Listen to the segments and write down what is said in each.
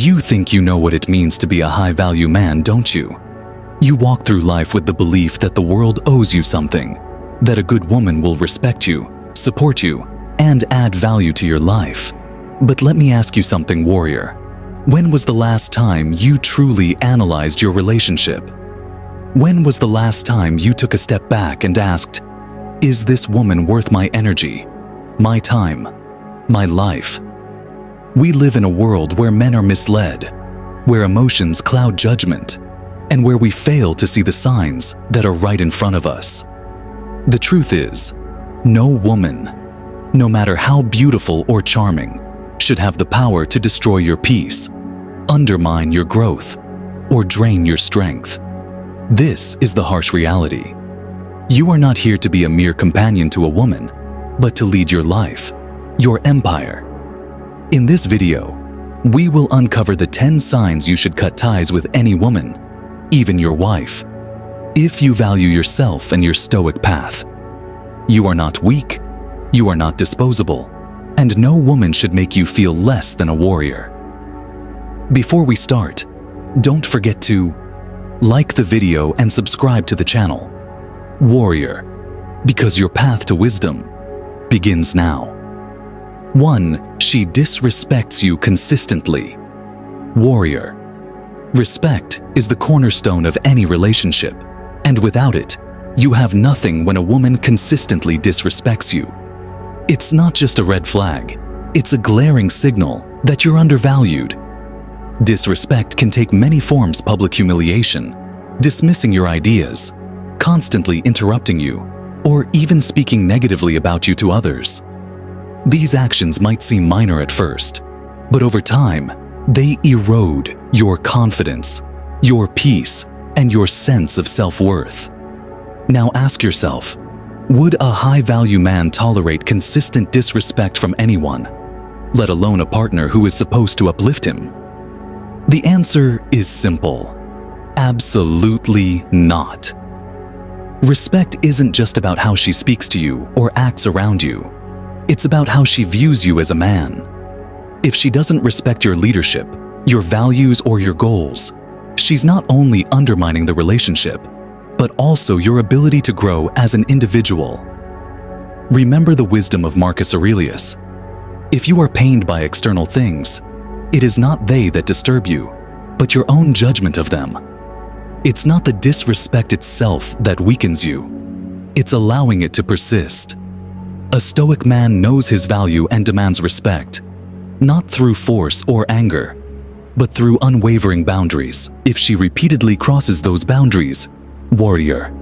You think you know what it means to be a high-value man, don't you? You walk through life with the belief that the world owes you something, that a good woman will respect you, support you, and add value to your life. But let me ask you something, warrior. When was the last time you truly analyzed your relationship? When was the last time you took a step back and asked, is this woman worth my energy, my time, my life? We live in a world where men are misled, where emotions cloud judgment, and where we fail to see the signs that are right in front of us. The truth is, no woman, no matter how beautiful or charming, should have the power to destroy your peace, undermine your growth, or drain your strength. This is the harsh reality. You are not here to be a mere companion to a woman, but to lead your life, your empire. In this video, we will uncover the 10 signs you should cut ties with any woman, even your wife, if you value yourself and your stoic path. You are not weak, you are not disposable, and no woman should make you feel less than a warrior. Before we start, don't forget to like the video and subscribe to the channel. Warrior, because your path to wisdom begins now. 1. She disrespects you consistently. Warrior, respect is the cornerstone of any relationship, and without it, you have nothing when a woman consistently disrespects you. It's not just a red flag, it's a glaring signal that you're undervalued. Disrespect can take many forms: public humiliation, dismissing your ideas, constantly interrupting you, or even speaking negatively about you to others. These actions might seem minor at first, but over time, they erode your confidence, your peace, and your sense of self-worth. Now ask yourself, would a high-value man tolerate consistent disrespect from anyone, let alone a partner who is supposed to uplift him? The answer is simple: absolutely not. Respect isn't just about how she speaks to you or acts around you. It's about how she views you as a man. If she doesn't respect your leadership, your values, or your goals, she's not only undermining the relationship, but also your ability to grow as an individual. Remember the wisdom of Marcus Aurelius. If you are pained by external things, it is not they that disturb you, but your own judgment of them. It's not the disrespect itself that weakens you. It's allowing it to persist. A stoic man knows his value and demands respect, not through force or anger, but through unwavering boundaries. If she repeatedly crosses those boundaries, warrior,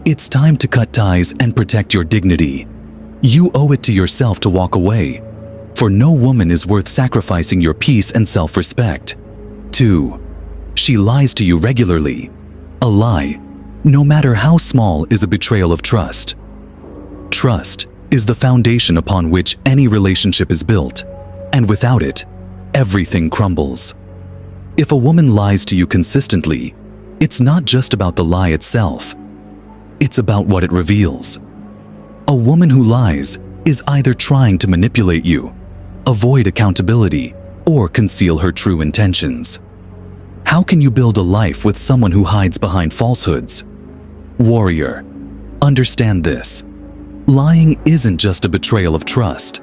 it's time to cut ties and protect your dignity. You owe it to yourself to walk away, for no woman is worth sacrificing your peace and self-respect. 2. She lies to you regularly. A lie, no matter how small, is a betrayal of trust. Trust is the foundation upon which any relationship is built, and without it, everything crumbles. If a woman lies to you consistently, it's not just about the lie itself. It's about what it reveals. A woman who lies is either trying to manipulate you, avoid accountability, or conceal her true intentions. How can you build a life with someone who hides behind falsehoods? Warrior, understand this. Lying isn't just a betrayal of trust.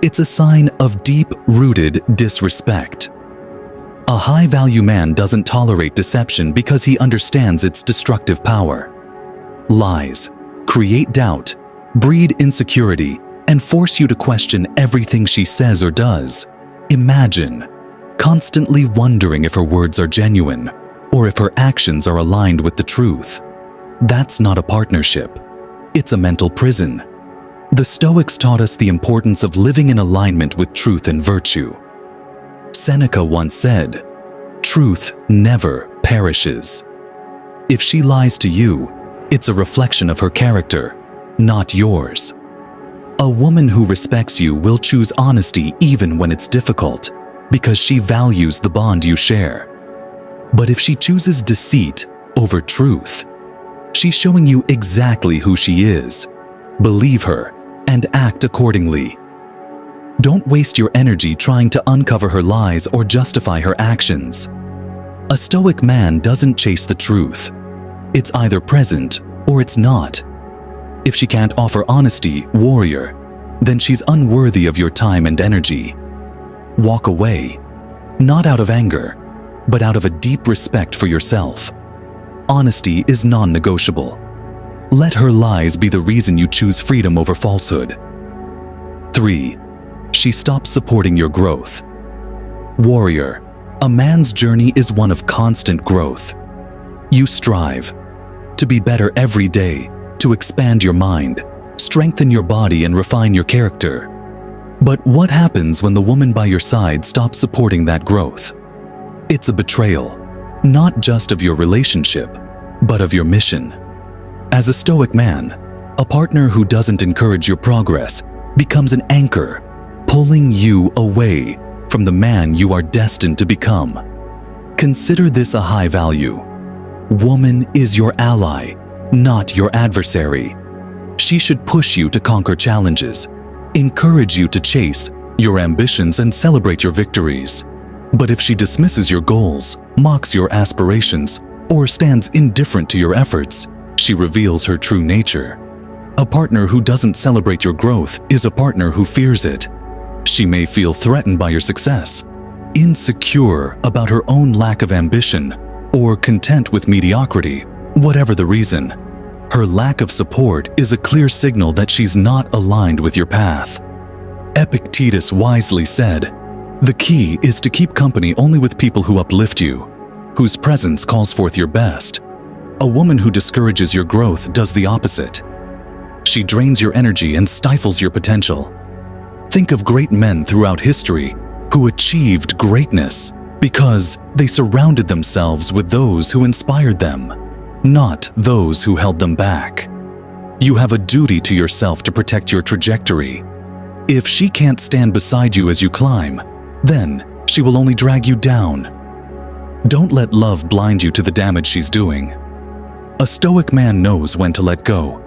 It's a sign of deep-rooted disrespect. A high-value man doesn't tolerate deception because he understands its destructive power. Lies create doubt, breed insecurity, and force you to question everything she says or does. Imagine constantly wondering if her words are genuine or if her actions are aligned with the truth. That's not a partnership. It's a mental prison. The Stoics taught us the importance of living in alignment with truth and virtue. Seneca once said, "Truth never perishes." If she lies to you, it's a reflection of her character, not yours. A woman who respects you will choose honesty even when it's difficult, because she values the bond you share. But if she chooses deceit over truth, she's showing you exactly who she is. Believe her and act accordingly. Don't waste your energy trying to uncover her lies or justify her actions. A Stoic man doesn't chase the truth. It's either present or it's not. If she can't offer honesty, warrior, then she's unworthy of your time and energy. Walk away, not out of anger, but out of a deep respect for yourself. Honesty is non-negotiable. Let her lies be the reason you choose freedom over falsehood. 3. She stops supporting your growth. Warrior, a man's journey is one of constant growth. You strive to be better every day, to expand your mind, strengthen your body, and refine your character. But what happens when the woman by your side stops supporting that growth? It's a betrayal, not just of your relationship, but of your mission. As a Stoic man, a partner who doesn't encourage your progress becomes an anchor, pulling you away from the man you are destined to become. Consider this a high value. Woman is your ally, not your adversary. She should push you to conquer challenges, encourage you to chase your ambitions and celebrate your victories. But if she dismisses your goals, mocks your aspirations, or stands indifferent to your efforts, she reveals her true nature. A partner who doesn't celebrate your growth is a partner who fears it. She may feel threatened by your success, insecure about her own lack of ambition, or content with mediocrity. Whatever the reason, her lack of support is a clear signal that she's not aligned with your path. Epictetus wisely said, "The key is to keep company only with people who uplift you, whose presence calls forth your best." A woman who discourages your growth does the opposite. She drains your energy and stifles your potential. Think of great men throughout history who achieved greatness because they surrounded themselves with those who inspired them, not those who held them back. You have a duty to yourself to protect your trajectory. If she can't stand beside you as you climb, then she will only drag you down. Don't let love blind you to the damage she's doing. A Stoic man knows when to let go,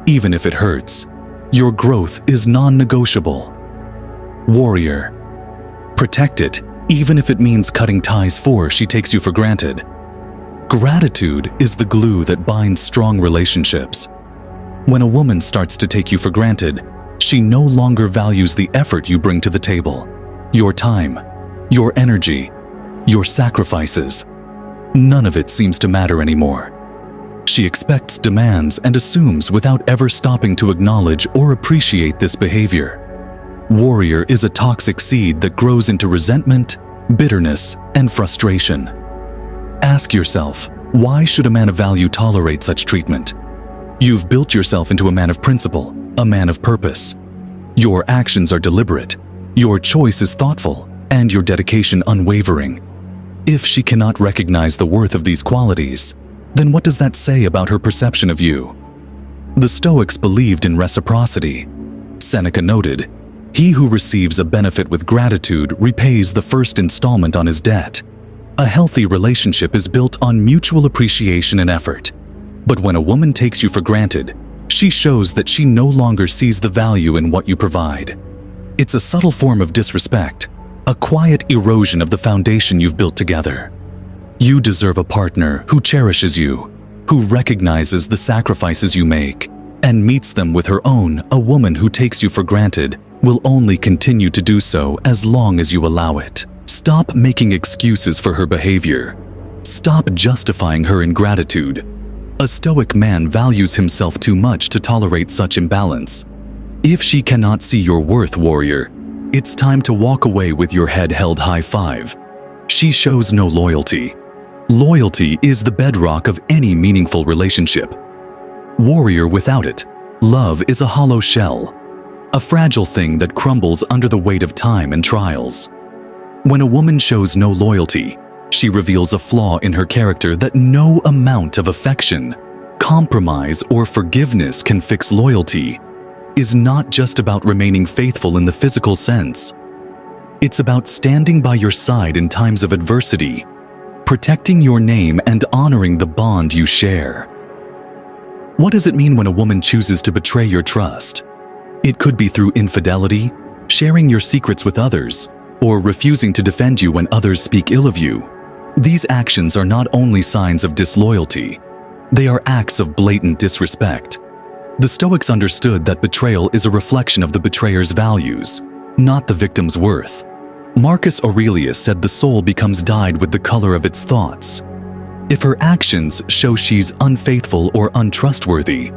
even if it hurts. Your growth is non-negotiable. Warrior, protect it, even if it means cutting ties for she takes you for granted. Gratitude is the glue that binds strong relationships. When a woman starts to take you for granted, she no longer values the effort you bring to the table, your time, your energy, your sacrifices. None of it seems to matter anymore. She expects, demands, and assumes without ever stopping to acknowledge or appreciate this behavior. Warrior is a toxic seed that grows into resentment, bitterness, and frustration. Ask yourself, why should a man of value tolerate such treatment? You've built yourself into a man of principle, a man of purpose. Your actions are deliberate, your choice is thoughtful, and your dedication unwavering. If she cannot recognize the worth of these qualities, then what does that say about her perception of you? The Stoics believed in reciprocity. Seneca noted, "He who receives a benefit with gratitude repays the first installment on his debt." A healthy relationship is built on mutual appreciation and effort. But when a woman takes you for granted, she shows that she no longer sees the value in what you provide. It's a subtle form of disrespect, a quiet erosion of the foundation you've built together. You deserve a partner who cherishes you, who recognizes the sacrifices you make, and meets them with her own. A woman who takes you for granted will only continue to do so as long as you allow it. Stop making excuses for her behavior. Stop justifying her ingratitude. A Stoic man values himself too much to tolerate such imbalance. If she cannot see your worth, warrior, it's time to walk away with your head held high five. She shows no loyalty. Loyalty is the bedrock of any meaningful relationship. Warrior, without it, love is a hollow shell, a fragile thing that crumbles under the weight of time and trials. When a woman shows no loyalty, she reveals a flaw in her character that no amount of affection, compromise, or forgiveness can fix. Loyalty is not just about remaining faithful in the physical sense. It's about standing by your side in times of adversity, protecting your name and honoring the bond you share. What does it mean when a woman chooses to betray your trust? It could be through infidelity, sharing your secrets with others, or refusing to defend you when others speak ill of you. These actions are not only signs of disloyalty, they are acts of blatant disrespect. The Stoics understood that betrayal is a reflection of the betrayer's values, not the victim's worth. Marcus Aurelius said the soul becomes dyed with the color of its thoughts. If her actions show she's unfaithful or untrustworthy,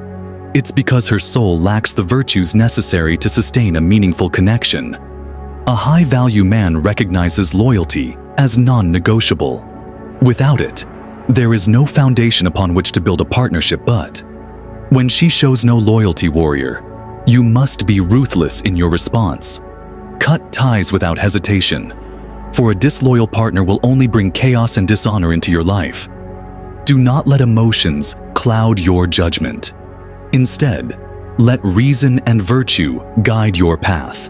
it's because her soul lacks the virtues necessary to sustain a meaningful connection. A high-value man recognizes loyalty as non-negotiable. Without it, there is no foundation upon which to build a partnership. But when she shows no loyalty, warrior, you must be ruthless in your response. Cut ties without hesitation, for a disloyal partner will only bring chaos and dishonor into your life. Do not let emotions cloud your judgment. Instead, let reason and virtue guide your path.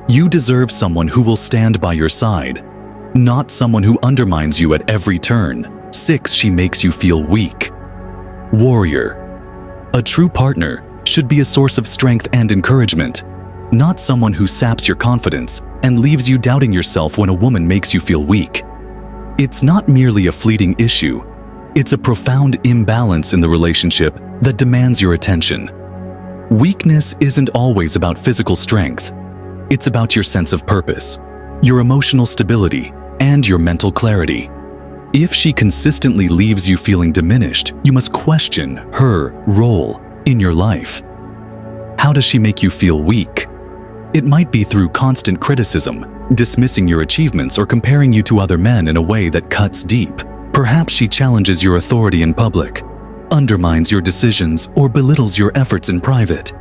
You deserve someone who will stand by your side, not someone who undermines you at every turn. 6. She makes you feel weak. Warrior. A true partner should be a source of strength and encouragement, not someone who saps your confidence and leaves you doubting yourself when a woman makes you feel weak. It's not merely a fleeting issue, it's a profound imbalance in the relationship that demands your attention. Weakness isn't always about physical strength. It's about your sense of purpose, your emotional stability, and your mental clarity. If she consistently leaves you feeling diminished, you must question her role in your life. How does she make you feel weak? It might be through constant criticism, dismissing your achievements, or comparing you to other men in a way that cuts deep. Perhaps she challenges your authority in public, undermines your decisions, or belittles your efforts in private.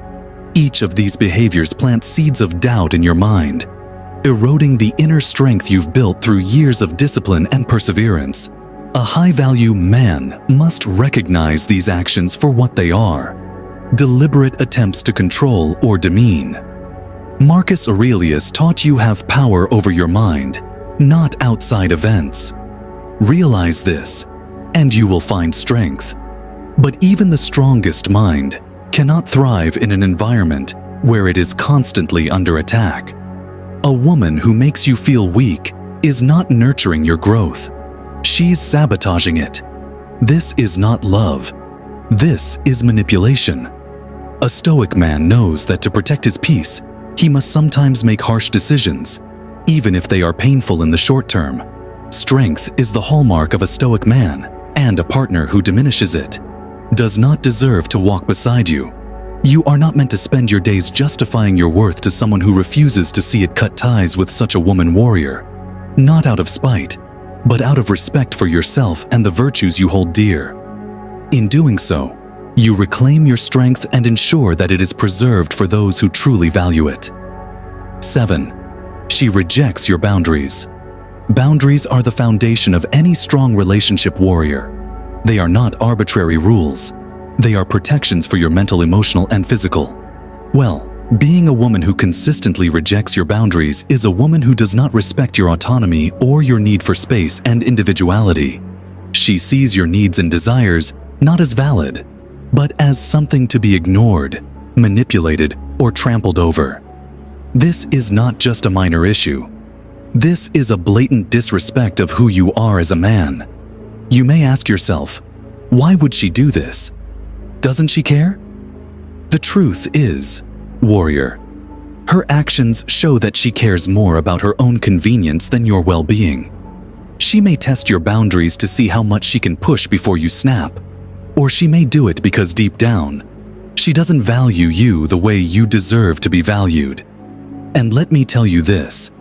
Each of these behaviors plants seeds of doubt in your mind, eroding the inner strength you've built through years of discipline and perseverance. A high-value man must recognize these actions for what they are: deliberate attempts to control or demean. Marcus Aurelius taught you have power over your mind, not outside events. Realize this, and you will find strength. But even the strongest mind cannot thrive in an environment where it is constantly under attack. A woman who makes you feel weak is not nurturing your growth. She's sabotaging it. This is not love. This is manipulation. A Stoic man knows that to protect his peace, he must sometimes make harsh decisions, even if they are painful in the short term. Strength is the hallmark of a Stoic man, and a partner who diminishes it does not deserve to walk beside you. You are not meant to spend your days justifying your worth to someone who refuses to see it. Cut ties with such a woman, warrior, not out of spite, but out of respect for yourself and the virtues you hold dear. In doing so, you reclaim your strength and ensure that it is preserved for those who truly value it. 7. She rejects your boundaries. Boundaries are the foundation of any strong relationship, warrior. They are not arbitrary rules. They are protections for your mental, emotional, and physical. Well, being a woman who consistently rejects your boundaries is a woman who does not respect your autonomy or your need for space and individuality. She sees your needs and desires not as valid, but as something to be ignored, manipulated, or trampled over. This is not just a minor issue. This is a blatant disrespect of who you are as a man. You may ask yourself, why would she do this? Doesn't she care? The truth is, warrior, her actions show that she cares more about her own convenience than your well-being. She may test your boundaries to see how much she can push before you snap, or she may do it because deep down, she doesn't value you the way you deserve to be valued. And let me tell you this,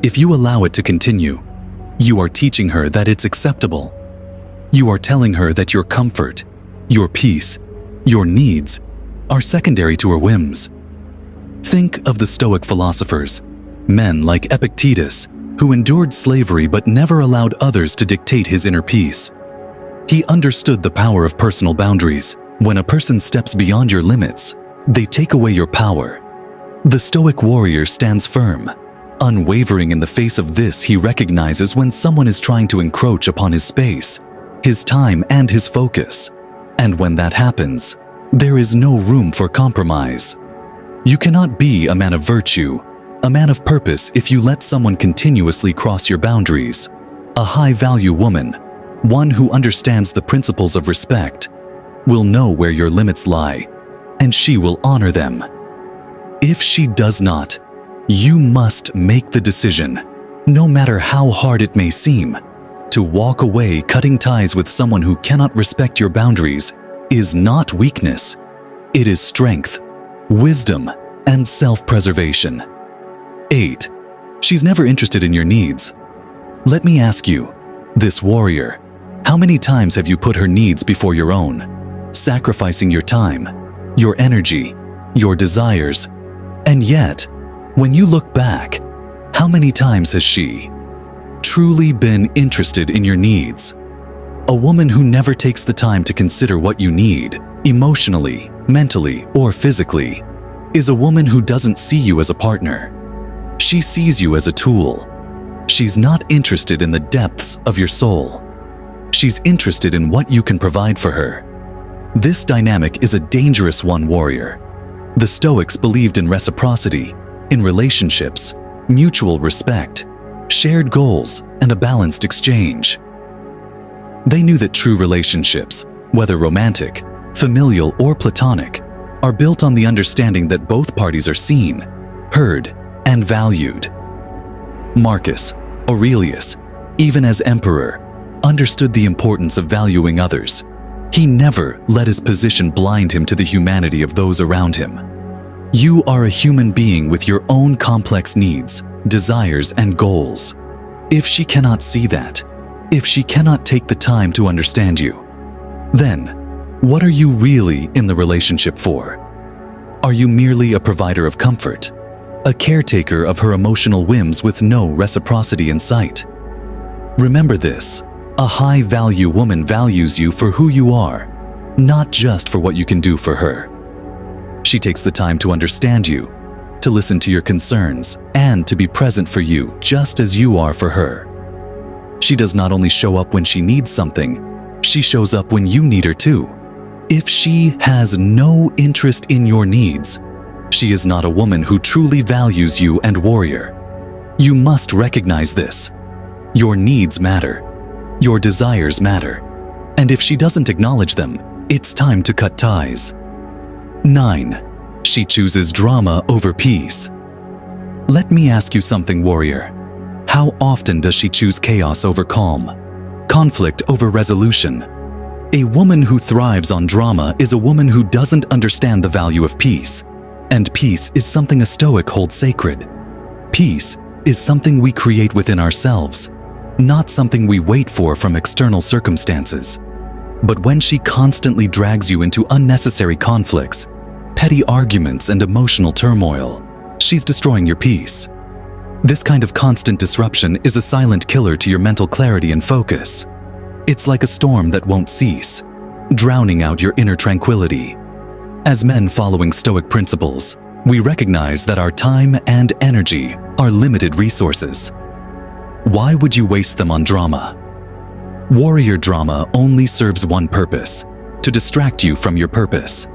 if you allow it to continue, you are teaching her that it's acceptable. You are telling her that your comfort, your peace, your needs are secondary to her whims. Think of the Stoic philosophers, men like Epictetus, who endured slavery but never allowed others to dictate his inner peace. He understood the power of personal boundaries. When a person steps beyond your limits, they take away your power. The Stoic warrior stands firm. Unwavering in the face of this, he recognizes when someone is trying to encroach upon his space, his time, and his focus. And when that happens, there is no room for compromise. You cannot be a man of virtue A man of purpose if you let someone continuously cross your boundaries. A high-value woman, one who understands the principles of respect, will know where your limits lie, and she will honor them. If she does not, you must make the decision, no matter how hard it may seem. To walk away. Cutting ties with someone who cannot respect your boundaries is not weakness. It is strength, wisdom, and self-preservation. 8. She's never interested in your needs. Let me ask you, this warrior, how many times have you put her needs before your own, sacrificing your time, your energy, your desires? And yet, when you look back, how many times has she truly been interested in your needs? A woman who never takes the time to consider what you need, emotionally, mentally, or physically, is a woman who doesn't see you as a partner. She sees you as a tool. She's not interested in the depths of your soul. She's interested in what you can provide for her. This dynamic is a dangerous one, warrior. The Stoics believed in reciprocity, in relationships, mutual respect, shared goals, and a balanced exchange. They knew that true relationships, whether romantic, familial, or platonic, are built on the understanding that both parties are seen, heard, and valued. Marcus Aurelius, even as emperor, understood the importance of valuing others. He never let his position blind him to the humanity of those around him. You are a human being with your own complex needs, desires, and goals. If she cannot see that, if she cannot take the time to understand you, then what are you really in the relationship for? Are you merely a provider of comfort, a caretaker of her emotional whims with no reciprocity in sight? Remember this, a high-value woman values you for who you are, not just for what you can do for her. She takes the time to understand you, to listen to your concerns, and to be present for you just as you are for her. She does not only show up when she needs something, she shows up when you need her too. If she has no interest in your needs, she is not a woman who truly values you. And warrior, you must recognize this. Your needs matter. Your desires matter. And if she doesn't acknowledge them, it's time to cut ties. 9. She chooses drama over peace. Let me ask you something, warrior. How often does she choose chaos over calm, conflict over resolution? A woman who thrives on drama is a woman who doesn't understand the value of peace. And peace is something a Stoic holds sacred. Peace is something we create within ourselves, not something we wait for from external circumstances. But when she constantly drags you into unnecessary conflicts, petty arguments, and emotional turmoil, she's destroying your peace. This kind of constant disruption is a silent killer to your mental clarity and focus. It's like a storm that won't cease, drowning out your inner tranquility. As men following Stoic principles, we recognize that our time and energy are limited resources. Why would you waste them on drama? Warrior drama only serves one purpose: to distract you from your purpose.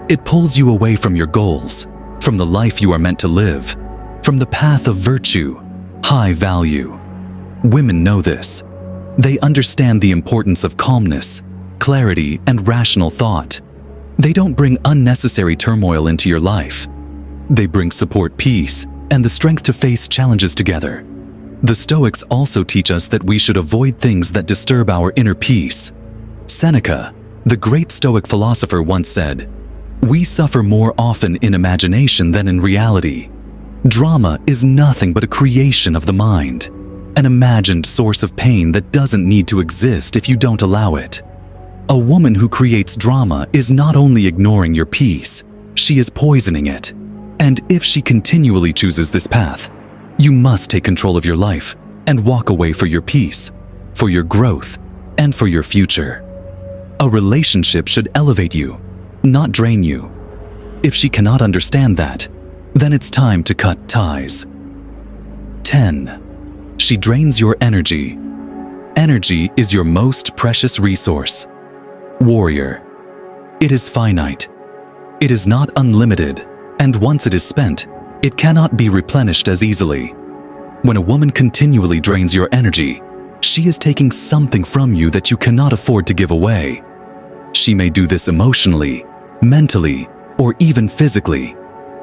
It pulls you away from your goals, from the life you are meant to live, from the path of virtue, high value. Women know this. They understand the importance of calmness, clarity, and rational thought. They don't bring unnecessary turmoil into your life. They bring support, peace, and the strength to face challenges together. The Stoics also teach us that we should avoid things that disturb our inner peace. Seneca, the great Stoic philosopher, once said, "We suffer more often in imagination than in reality." Drama is nothing but a creation of the mind, an imagined source of pain that doesn't need to exist if you don't allow it. A woman who creates drama is not only ignoring your peace, she is poisoning it. And if she continually chooses this path, you must take control of your life and walk away for your peace, for your growth, and for your future. A relationship should elevate you, not drain you. If she cannot understand that, then it's time to cut ties. 10. She drains your energy. Energy is your most precious resource. Warrior, it is finite. It is not unlimited, and once it is spent, It cannot be replenished as easily. When a woman continually drains your energy, she is taking something from you that you cannot afford to give away. She may do this emotionally, mentally, or even physically,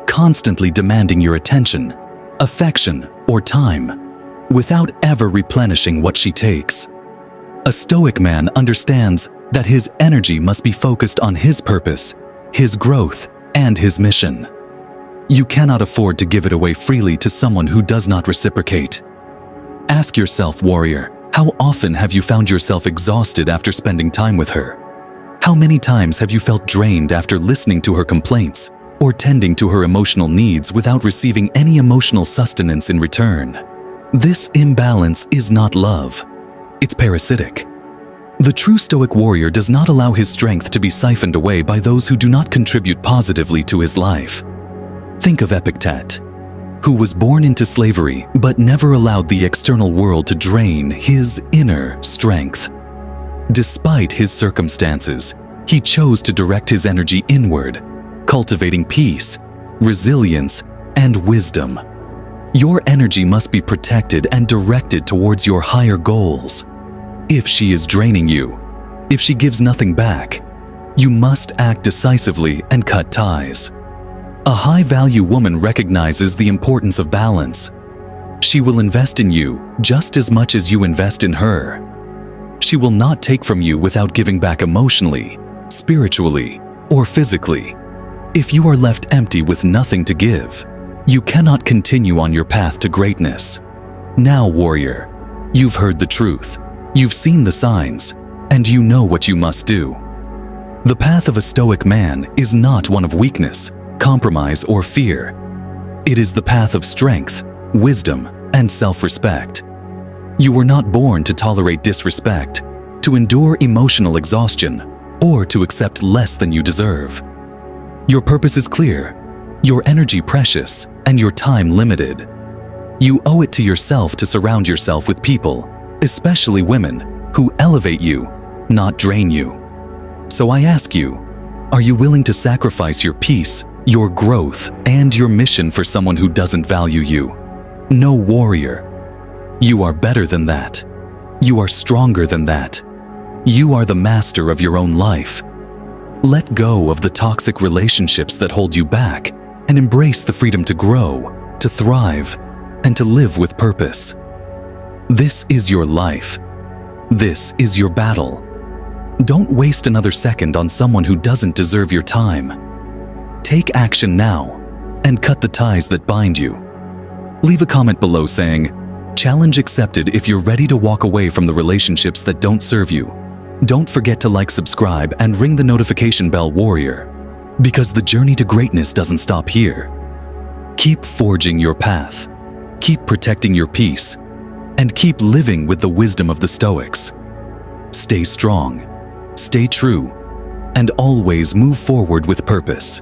constantly demanding your attention, affection, or time, without ever replenishing what she takes. A Stoic man understands that his energy must be focused on his purpose, his growth, and his mission. You cannot afford to give it away freely to someone who does not reciprocate. Ask yourself, warrior, how often have you found yourself exhausted after spending time with her? How many times have you felt drained after listening to her complaints or tending to her emotional needs without receiving any emotional sustenance in return? This imbalance is not love. It's parasitic. The true Stoic warrior does not allow his strength to be siphoned away by those who do not contribute positively to his life. Think of Epictet, who was born into slavery but never allowed the external world to drain his inner strength. Despite his circumstances, he chose to direct his energy inward, cultivating peace, resilience, and wisdom. Your energy must be protected and directed towards your higher goals. If she is draining you, if she gives nothing back, you must act decisively and cut ties. A high-value woman recognizes the importance of balance. She will invest in you just as much as you invest in her. She will not take from you without giving back emotionally, spiritually, or physically. If you are left empty with nothing to give, you cannot continue on your path to greatness. Now, warrior, you've heard the truth, you've seen the signs, and you know what you must do. The path of a Stoic man is not one of weakness, compromise, or fear. It is the path of strength, wisdom, and self-respect. You were not born to tolerate disrespect, to endure emotional exhaustion, or to accept less than you deserve. Your purpose is clear, your energy precious, and your time limited. You owe it to yourself to surround yourself with people, especially women, who elevate you, not drain you. So I ask you, are you willing to sacrifice your peace, your growth, and your mission for someone who doesn't value you? No, warrior. You are better than that. You are stronger than that. You are the master of your own life. Let go of the toxic relationships that hold you back and embrace the freedom to grow, to thrive, and to live with purpose. This is your life. This is your battle. Don't waste another second on someone who doesn't deserve your time. Take action now and cut the ties that bind you. Leave a comment below saying, "Challenge accepted" if you're ready to walk away from the relationships that don't serve you. Don't forget to like, subscribe, and ring the notification bell, warrior, because the journey to greatness doesn't stop here. Keep forging your path, keep protecting your peace, and keep living with the wisdom of the Stoics. Stay strong, stay true, and always move forward with purpose.